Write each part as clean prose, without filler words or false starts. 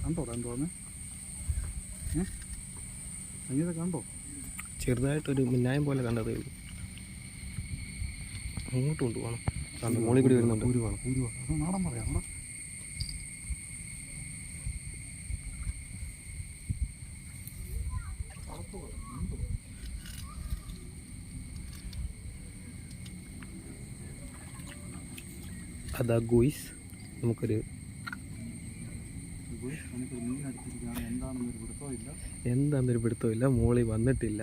കണ്ടോടാ എന്തോന്ന് സംഗീത കണ്ടോ? ചെറുതായിട്ടൊരു മിന്നായം പോലെ കണ്ടതേ ഉള്ളൂ. അങ്ങോട്ട് കൊണ്ടുപോകണം. മോളിൽ കൂടി വരുന്നുണ്ട്. പൂരുവാള അത് നാടൻ പറയാം. അവിടെ അതാ ഗോയ്സ് നമുക്കൊരു മീൻ അടിച്ചിരിക്കുകയാണ്. എന്താണെന്നൊരു പിടുത്തമില്ല. എന്താണെന്നൊരു പിടുത്തമില്ല. മോളി വന്നിട്ടില്ല.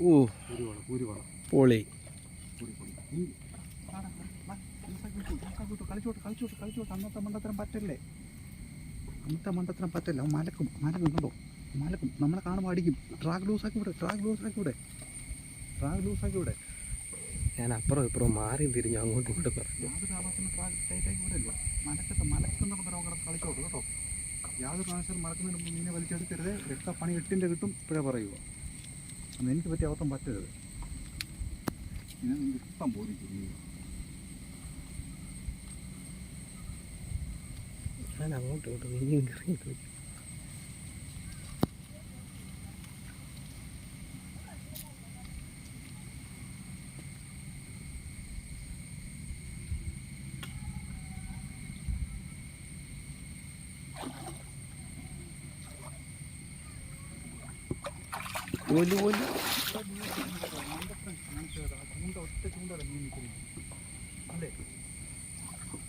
ഓ പൂരുവാള പൊളി. കളിച്ചോട്ട് അന്നത്തെ മണ്ടത്തരം പറ്റല്ലേ. അവൻ മലക്കും കണ്ടോ? മലക്കും. നമ്മളെ കാണുമ്പോൾ അടിക്കും. ട്രാക്ക് ലൂസാക്കി വിടെ. ഞാൻ അപ്പുറം ഇപ്പുറം മാറി തിരിഞ്ഞു അങ്ങോട്ടും ഇങ്ങോട്ടും പറഞ്ഞു. യാതൊരു ആവശ്യം ട്രാക്ക് ടൈറ്റാക്കി വിടല്ലോ. മലക്കുന്ന കളിച്ചോട്ട് കേട്ടോ. യാതൊരു പ്രാവശ്യം മലക്കുന്നതിന് മുമ്പ് മീനെ വലിച്ചെടുക്കരുത്. എടുത്ത പണി 8ൻ്റെ കിട്ടും. ഇപ്പോഴേ പറയുക. അന്ന് എനിക്ക് പറ്റിയ അവസ്ഥ പറ്റരുത്. പിന്നെ നിങ്ങൾക്ക് ഇഷ്ടം പോലിരിക്കും. ഞാൻ അങ്ങോട്ടും ഇങ്ങോട്ടും മീൻ കയറി.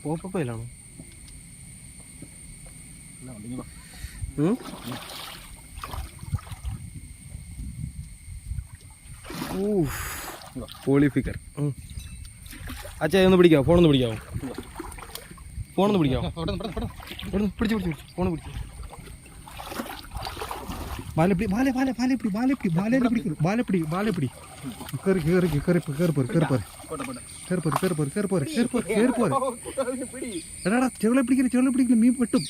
പോപ്പയിലാണോ? പോളിഫിക്കർ. അച്ഛാ ഒന്ന് പിടിക്കാമോ? ഫോണൊന്ന് പിടിക്കാമോ? പിടിച്ചു ഫോണ് പിടിച്ചു. ബാലപ്പിടി എടാടാ ചെറുളെ പിടിക്കില്ല. മീൻ പെട്ടും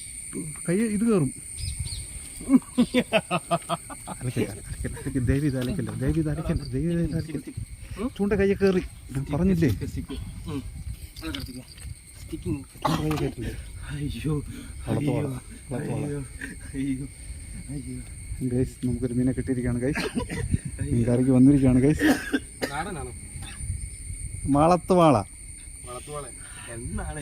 കൈ ഇത് കയറും. ദൈവം ഇത് അലക്കല്ല. ചൂണ്ട കൈ കയറി. പറഞ്ഞില്ലേ? ഗൈസ് നമുക്കൊരു മീനെ കിട്ടിയിരിക്കുകയാണ് ഗൈസ്. മീൻ കറിക്ക് വന്നിരിക്കുകയാണ് ഗൈസ്. മാളത്ത് വാള. എന്നാണ്